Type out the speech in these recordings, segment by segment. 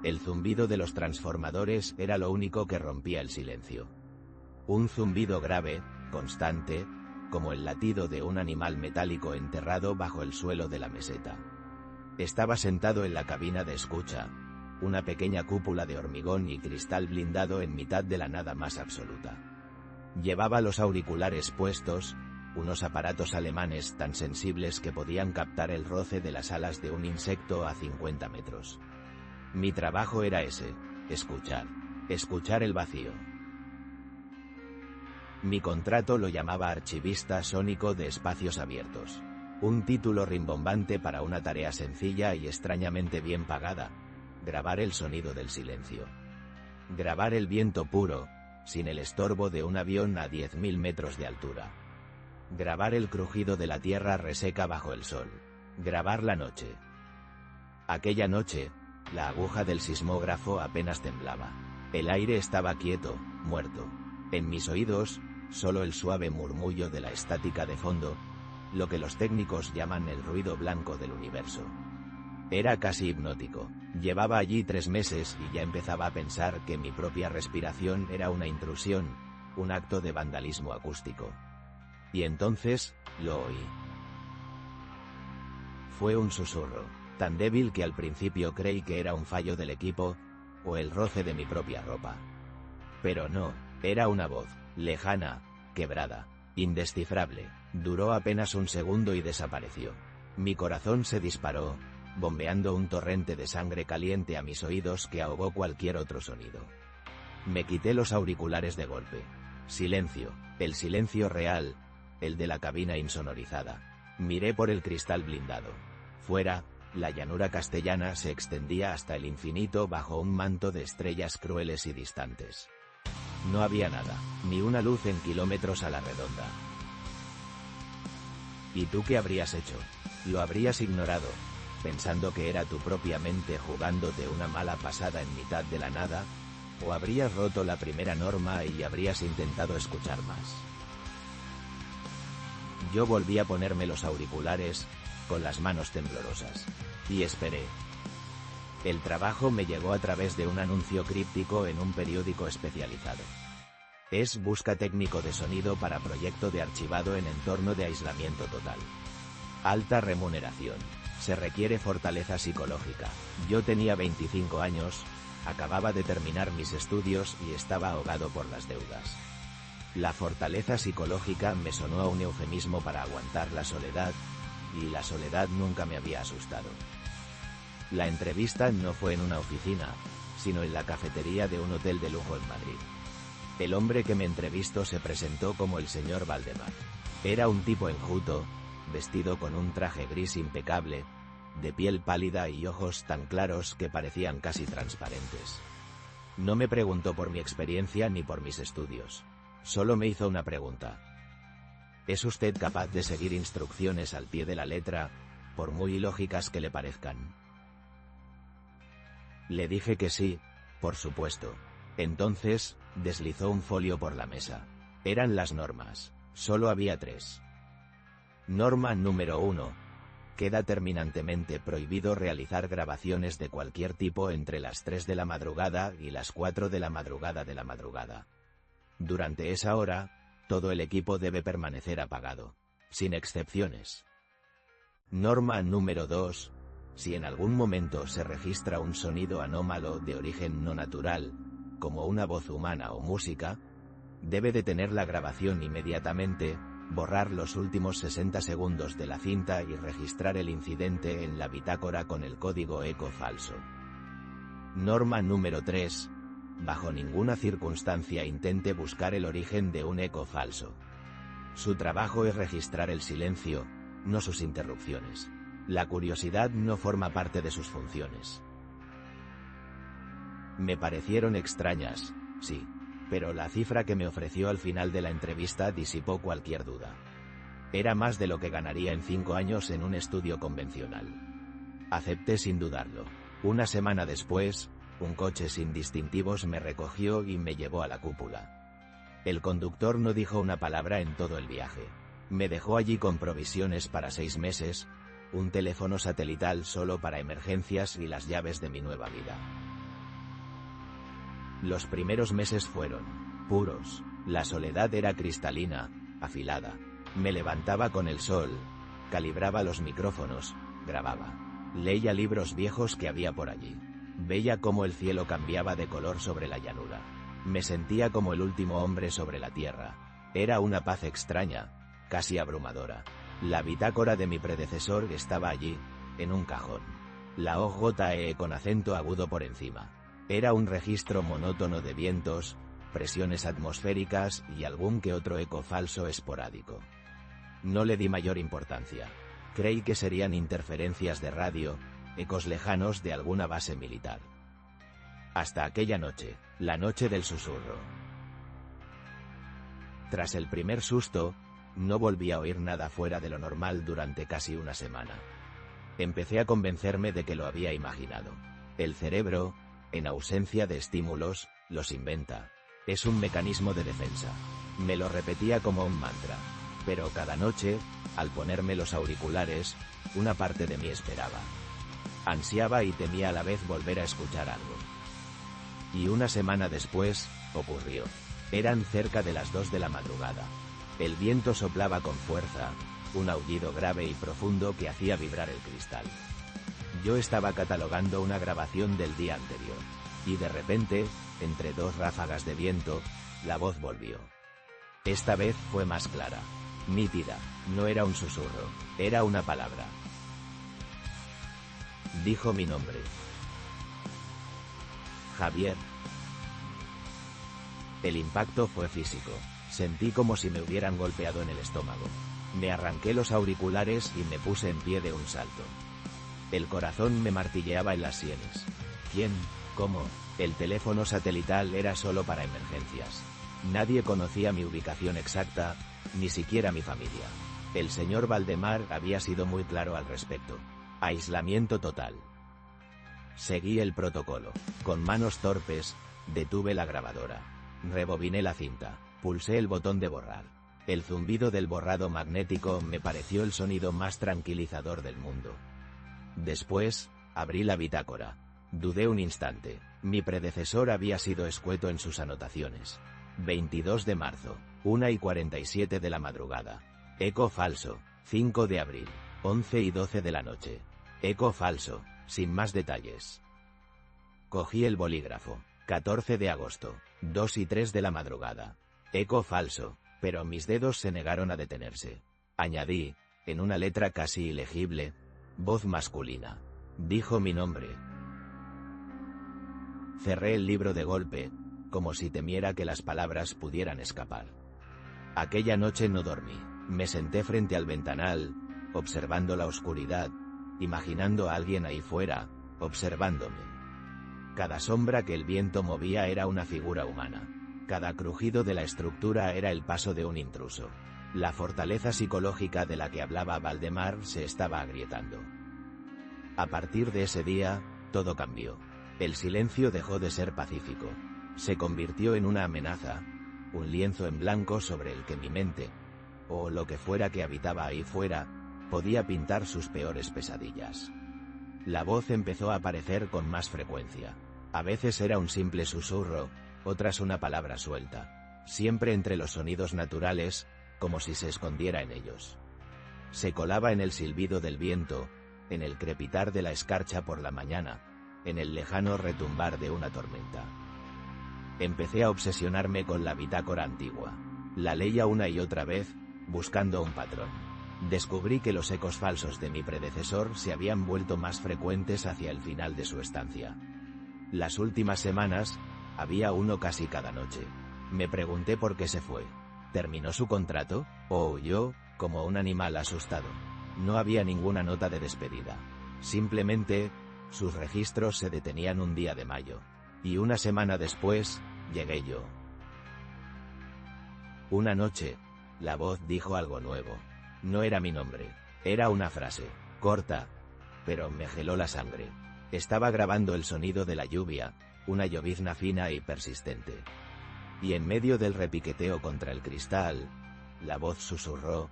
El zumbido de los transformadores era lo único que rompía el silencio. Un zumbido grave, constante, como el latido de un animal metálico enterrado bajo el suelo de la meseta. Estaba sentado en la cabina de escucha, una pequeña cúpula de hormigón y cristal blindado en mitad de la nada más absoluta. Llevaba los auriculares puestos, unos aparatos alemanes tan sensibles que podían captar el roce de las alas de un insecto a 50 metros. Mi trabajo era ese, escuchar el vacío. Mi contrato lo llamaba archivista sónico de espacios abiertos. Un título rimbombante para una tarea sencilla y extrañamente bien pagada: grabar el sonido del silencio. Grabar el viento puro, sin el estorbo de un avión a 10.000 metros de altura. Grabar el crujido de la tierra reseca bajo el sol. Grabar la noche. Aquella noche, la aguja del sismógrafo apenas temblaba. El aire estaba quieto, muerto. En mis oídos, solo el suave murmullo de la estática de fondo, lo que los técnicos llaman el ruido blanco del universo. Era casi hipnótico. Llevaba allí 3 meses y ya empezaba a pensar que mi propia respiración era una intrusión, un acto de vandalismo acústico. Y entonces, lo oí. Fue un susurro, tan débil que al principio creí que era un fallo del equipo, o el roce de mi propia ropa. Pero no, era una voz, lejana, quebrada, indescifrable. Duró apenas un segundo y desapareció. Mi corazón se disparó, bombeando un torrente de sangre caliente a mis oídos que ahogó cualquier otro sonido. Me quité los auriculares de golpe. Silencio, el silencio real, el de la cabina insonorizada. Miré por el cristal blindado. Fuera, la llanura castellana se extendía hasta el infinito bajo un manto de estrellas crueles y distantes. No había nada, ni una luz en kilómetros a la redonda. ¿Y tú qué habrías hecho? Lo habrías ignorado, pensando que era tu propia mente jugándote una mala pasada en mitad de la nada, o habrías roto la primera norma y habrías intentado escuchar más. Yo volví a ponerme los auriculares, con las manos temblorosas, y esperé. El trabajo me llegó a través de un anuncio críptico en un periódico especializado. Es busca técnico de sonido para proyecto de archivado en entorno de aislamiento total. Alta remuneración. Se requiere fortaleza psicológica. Yo tenía 25 años, acababa de terminar mis estudios y estaba ahogado por las deudas. La fortaleza psicológica me sonó a un eufemismo para aguantar la soledad, y la soledad nunca me había asustado. La entrevista no fue en una oficina, sino en la cafetería de un hotel de lujo en Madrid. El hombre que me entrevistó se presentó como el señor Valdemar. Era un tipo enjuto, vestido con un traje gris impecable, de piel pálida y ojos tan claros que parecían casi transparentes. No me preguntó por mi experiencia ni por mis estudios. Solo me hizo una pregunta. ¿Es usted capaz de seguir instrucciones al pie de la letra, por muy ilógicas que le parezcan? Le dije que sí, por supuesto. Entonces, deslizó un folio por la mesa. Eran las normas. Solo había 3. Norma número 1. Queda terminantemente prohibido realizar grabaciones de cualquier tipo entre las 3 de la madrugada y las 4 de la madrugada de la madrugada. Durante esa hora, todo el equipo debe permanecer apagado, sin excepciones. Norma número 2. Si en algún momento se registra un sonido anómalo de origen no natural, como una voz humana o música, debe detener la grabación inmediatamente, borrar los últimos 60 segundos de la cinta y registrar el incidente en la bitácora con el código eco falso. Norma número 3. Bajo ninguna circunstancia intente buscar el origen de un eco falso. Su trabajo es registrar el silencio, no sus interrupciones. La curiosidad no forma parte de sus funciones. Me parecieron extrañas, sí, pero la cifra que me ofreció al final de la entrevista disipó cualquier duda. Era más de lo que ganaría en 5 años en un estudio convencional. Acepté sin dudarlo. Una semana después, un coche sin distintivos me recogió y me llevó a la cúpula. El conductor no dijo una palabra en todo el viaje. Me dejó allí con provisiones para 6 meses, un teléfono satelital solo para emergencias y las llaves de mi nueva vida. Los primeros meses fueron puros. La soledad era cristalina, afilada. Me levantaba con el sol, calibraba los micrófonos, grababa. Leía libros viejos que había por allí. Veía cómo el cielo cambiaba de color sobre la llanura. Me sentía como el último hombre sobre la tierra. Era una paz extraña, casi abrumadora. La bitácora de mi predecesor estaba allí, en un cajón. La OJE con acento agudo por encima. Era un registro monótono de vientos, presiones atmosféricas y algún que otro eco falso esporádico. No le di mayor importancia. Creí que serían interferencias de radio, ecos lejanos de alguna base militar. Hasta aquella noche, la noche del susurro. Tras el primer susto, no volví a oír nada fuera de lo normal durante casi una semana. Empecé a convencerme de que lo había imaginado. El cerebro, en ausencia de estímulos, los inventa. Es un mecanismo de defensa. Me lo repetía como un mantra. Pero cada noche, al ponerme los auriculares, una parte de mí esperaba. Ansiaba y temía a la vez volver a escuchar algo. Y una semana después, ocurrió. Eran cerca de las 2 de la madrugada. El viento soplaba con fuerza, un aullido grave y profundo que hacía vibrar el cristal. Yo estaba catalogando una grabación del día anterior. Y de repente, entre 2 ráfagas de viento, la voz volvió. Esta vez fue más clara. Nítida, no era un susurro, era una palabra. Dijo mi nombre. Javier. El impacto fue físico. Sentí como si me hubieran golpeado en el estómago. Me arranqué los auriculares y me puse en pie de un salto. El corazón me martilleaba en las sienes. ¿Quién? ¿Cómo? El teléfono satelital era solo para emergencias. Nadie conocía mi ubicación exacta, ni siquiera mi familia. El señor Valdemar había sido muy claro al respecto. Aislamiento total. Seguí el protocolo. Con manos torpes, detuve la grabadora. Rebobiné la cinta. Pulsé el botón de borrar. El zumbido del borrado magnético me pareció el sonido más tranquilizador del mundo. Después, abrí la bitácora. Dudé un instante. Mi predecesor había sido escueto en sus anotaciones. 22 de marzo, 1:47 de la madrugada. Eco falso, 5 de abril, 11:12 de la noche. Eco falso, sin más detalles. Cogí el bolígrafo. 14 de agosto, 2:03 de la madrugada. Eco falso, pero mis dedos se negaron a detenerse. Añadí, en una letra casi ilegible, voz masculina. Dijo mi nombre. Cerré el libro de golpe, como si temiera que las palabras pudieran escapar. Aquella noche no dormí. Me senté frente al ventanal, observando la oscuridad, imaginando a alguien ahí fuera, observándome. Cada sombra que el viento movía era una figura humana. Cada crujido de la estructura era el paso de un intruso. La fortaleza psicológica de la que hablaba Valdemar se estaba agrietando. A partir de ese día, todo cambió. El silencio dejó de ser pacífico. Se convirtió en una amenaza, un lienzo en blanco sobre el que mi mente, o lo que fuera que habitaba ahí fuera, podía pintar sus peores pesadillas. La voz empezó a aparecer con más frecuencia. A veces era un simple susurro, otras una palabra suelta, siempre entre los sonidos naturales, como si se escondiera en ellos. Se colaba en el silbido del viento, en el crepitar de la escarcha por la mañana, en el lejano retumbar de una tormenta. Empecé a obsesionarme con la bitácora antigua. La leía una y otra vez, buscando un patrón. Descubrí que los ecos falsos de mi predecesor se habían vuelto más frecuentes hacia el final de su estancia. Las últimas semanas, había uno casi cada noche. Me pregunté por qué se fue. ¿Terminó su contrato? ¿O huyó, como un animal asustado? No había ninguna nota de despedida. Simplemente, sus registros se detenían un día de mayo. Y una semana después, llegué yo. Una noche, la voz dijo algo nuevo. No era mi nombre, era una frase, corta, pero me geló la sangre. Estaba grabando el sonido de la lluvia, una llovizna fina y persistente. Y en medio del repiqueteo contra el cristal, la voz susurró,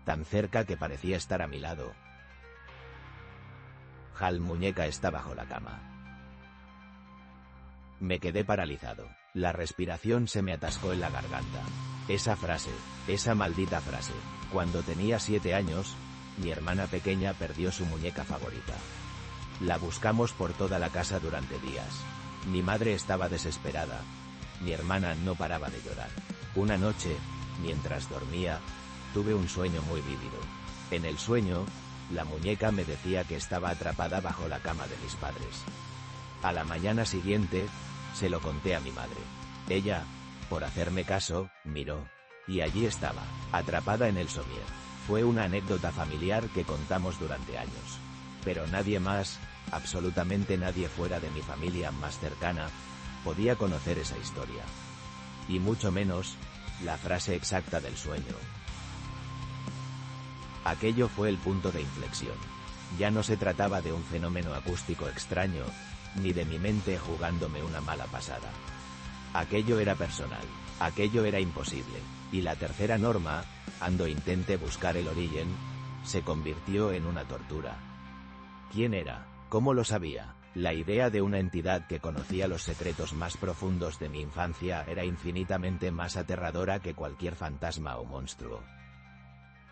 tan cerca que parecía estar a mi lado. Hal muñeca está bajo la cama. Me quedé paralizado. La respiración se me atascó en la garganta. Esa frase, esa maldita frase. Cuando tenía 7 años, mi hermana pequeña perdió su muñeca favorita. La buscamos por toda la casa durante días. Mi madre estaba desesperada. Mi hermana no paraba de llorar. Una noche, mientras dormía, tuve un sueño muy vívido. En el sueño, la muñeca me decía que estaba atrapada bajo la cama de mis padres. A la mañana siguiente, se lo conté a mi madre. Ella, por hacerme caso, miró. Y allí estaba, atrapada en el somier. Fue una anécdota familiar que contamos durante años. Pero nadie más, absolutamente nadie fuera de mi familia más cercana, podía conocer esa historia. Y mucho menos, la frase exacta del sueño. Aquello fue el punto de inflexión. Ya no se trataba de un fenómeno acústico extraño, ni de mi mente jugándome una mala pasada. Aquello era personal, aquello era imposible, y la tercera norma, ando intente buscar el origen, se convirtió en una tortura. ¿Quién era? ¿Cómo lo sabía? La idea de una entidad que conocía los secretos más profundos de mi infancia era infinitamente más aterradora que cualquier fantasma o monstruo.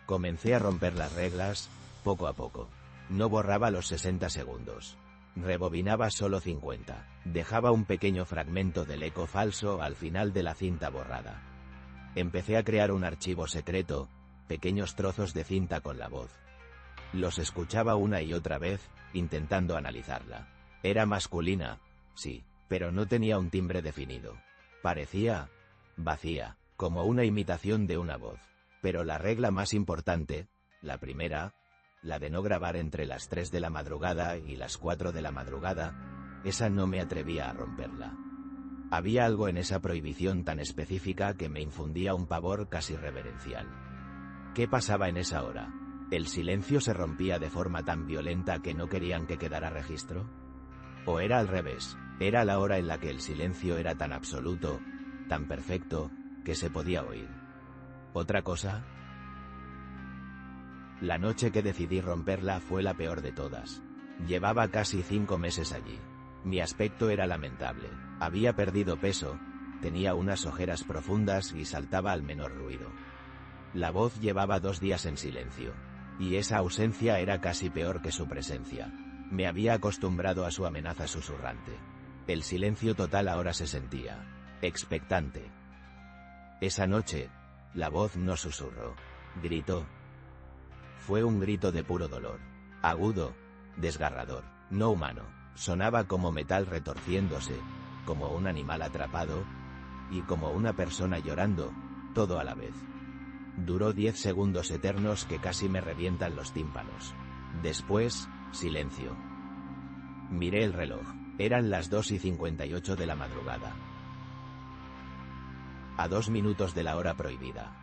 Comencé a romper las reglas, poco a poco. No borraba los 60 segundos. Rebobinaba solo 50. Dejaba un pequeño fragmento del eco falso al final de la cinta borrada. Empecé a crear un archivo secreto, pequeños trozos de cinta con la voz. Los escuchaba una y otra vez, intentando analizarla. Era masculina, sí, pero no tenía un timbre definido. Parecía vacía, como una imitación de una voz. Pero la regla más importante, la primera, la de no grabar entre las 3 de la madrugada y las 4 de la madrugada, esa no me atrevía a romperla. Había algo en esa prohibición tan específica que me infundía un pavor casi reverencial. ¿Qué pasaba en esa hora? ¿El silencio se rompía de forma tan violenta que no querían que quedara registro? ¿O era al revés? Era la hora en la que el silencio era tan absoluto, tan perfecto, que se podía oír. ¿Otra cosa? La noche que decidí romperla fue la peor de todas. Llevaba casi 5 meses allí. Mi aspecto era lamentable. Había perdido peso, tenía unas ojeras profundas y saltaba al menor ruido. La voz llevaba 2 días en silencio. Y esa ausencia era casi peor que su presencia. Me había acostumbrado a su amenaza susurrante. El silencio total ahora se sentía expectante. Esa noche, la voz no susurró, gritó. Fue un grito de puro dolor, agudo, desgarrador, no humano. Sonaba como metal retorciéndose, como un animal atrapado, y como una persona llorando, todo a la vez. Duró 10 segundos eternos que casi me revientan los tímpanos. Después, silencio. Miré el reloj, eran las 2:58 de la madrugada. A 2 minutos de la hora prohibida.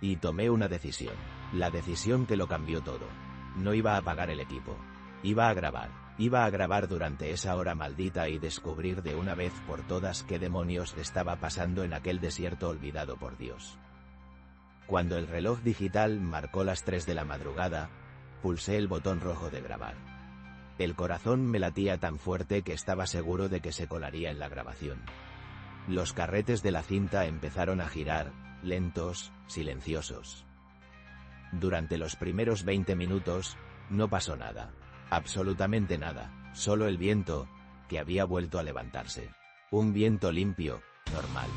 Y tomé una decisión, la decisión que lo cambió todo. No iba a apagar el equipo. Iba a grabar durante esa hora maldita y descubrir de una vez por todas qué demonios estaba pasando en aquel desierto olvidado por Dios. Cuando el reloj digital marcó las 3 de la madrugada, pulsé el botón rojo de grabar. El corazón me latía tan fuerte que estaba seguro de que se colaría en la grabación. Los carretes de la cinta empezaron a girar, lentos, silenciosos. Durante los primeros 20 minutos, no pasó nada. Absolutamente nada, solo el viento, que había vuelto a levantarse. Un viento limpio, normal.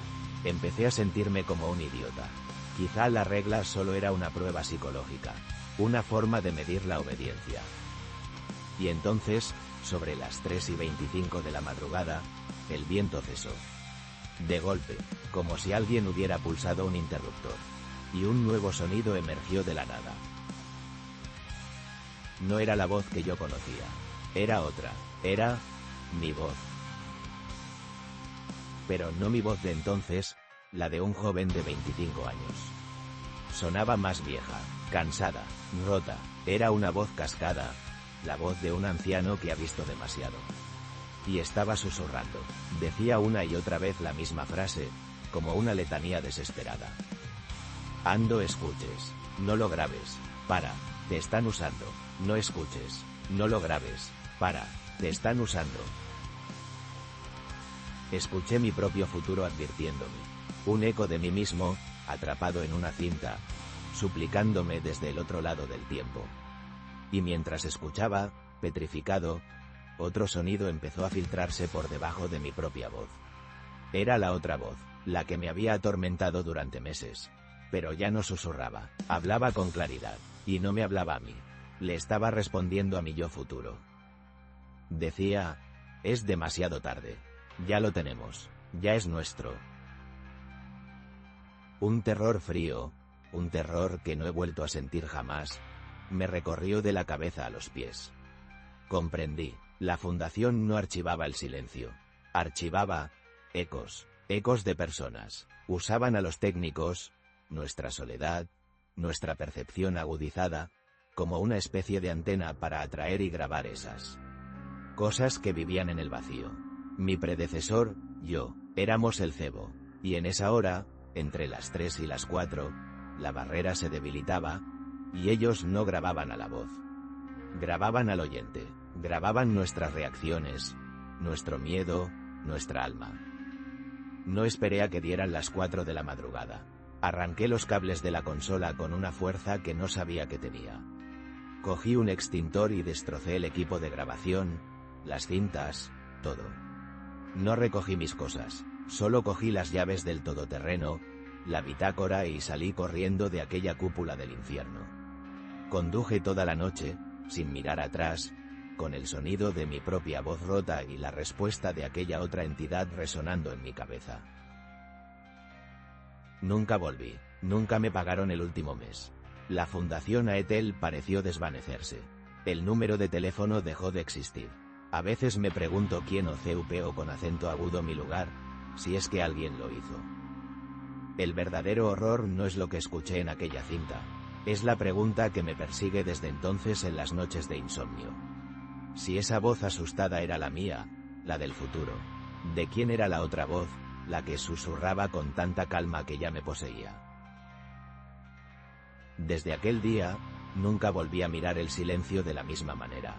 Empecé a sentirme como un idiota. Quizá la regla solo era una prueba psicológica, una forma de medir la obediencia. Y entonces, sobre las 3:25 de la madrugada, el viento cesó. De golpe, como si alguien hubiera pulsado un interruptor. Y un nuevo sonido emergió de la nada. No era la voz que yo conocía. Era otra. Era mi voz. Pero no mi voz de entonces, la de un joven de 25 años. Sonaba más vieja, cansada, rota. Era una voz cascada, la voz de un anciano que ha visto demasiado. Y estaba susurrando. Decía una y otra vez la misma frase, como una letanía desesperada. Ando, escuches. No lo grabes. Para. Te están usando. No escuches. No lo grabes. Para. Te están usando. Escuché mi propio futuro advirtiéndome. Un eco de mí mismo, atrapado en una cinta, suplicándome desde el otro lado del tiempo. Y mientras escuchaba, petrificado, otro sonido empezó a filtrarse por debajo de mi propia voz. Era la otra voz, la que me había atormentado durante meses. Pero ya no susurraba, hablaba con claridad, y no me hablaba a mí. Le estaba respondiendo a mi yo futuro. Decía, es demasiado tarde. Ya lo tenemos, ya es nuestro. Un terror frío, un terror que no he vuelto a sentir jamás, me recorrió de la cabeza a los pies. Comprendí, la fundación no archivaba el silencio. Archivaba ecos, ecos de personas. Usaban a los técnicos, nuestra soledad, nuestra percepción agudizada, como una especie de antena para atraer y grabar esas cosas que vivían en el vacío. Mi predecesor, yo, éramos el cebo, y en esa hora, entre las 3 y las 4, la barrera se debilitaba, y ellos no grababan a la voz. Grababan al oyente, grababan nuestras reacciones, nuestro miedo, nuestra alma. No esperé a que dieran las 4 de la madrugada. Arranqué los cables de la consola con una fuerza que no sabía que tenía. Cogí un extintor y destrocé el equipo de grabación, las cintas, todo. No recogí mis cosas, solo cogí las llaves del todoterreno, la bitácora y salí corriendo de aquella cúpula del infierno. Conduje toda la noche, sin mirar atrás, con el sonido de mi propia voz rota y la respuesta de aquella otra entidad resonando en mi cabeza. Nunca volví, nunca me pagaron el último mes. La fundación Aetel pareció desvanecerse. El número de teléfono dejó de existir. A veces me pregunto quién o CUP o con acento agudo mi lugar, si es que alguien lo hizo. El verdadero horror no es lo que escuché en aquella cinta, es la pregunta que me persigue desde entonces en las noches de insomnio. Si esa voz asustada era la mía, la del futuro, ¿de quién era la otra voz, la que susurraba con tanta calma que ya me poseía? Desde aquel día, nunca volví a mirar el silencio de la misma manera.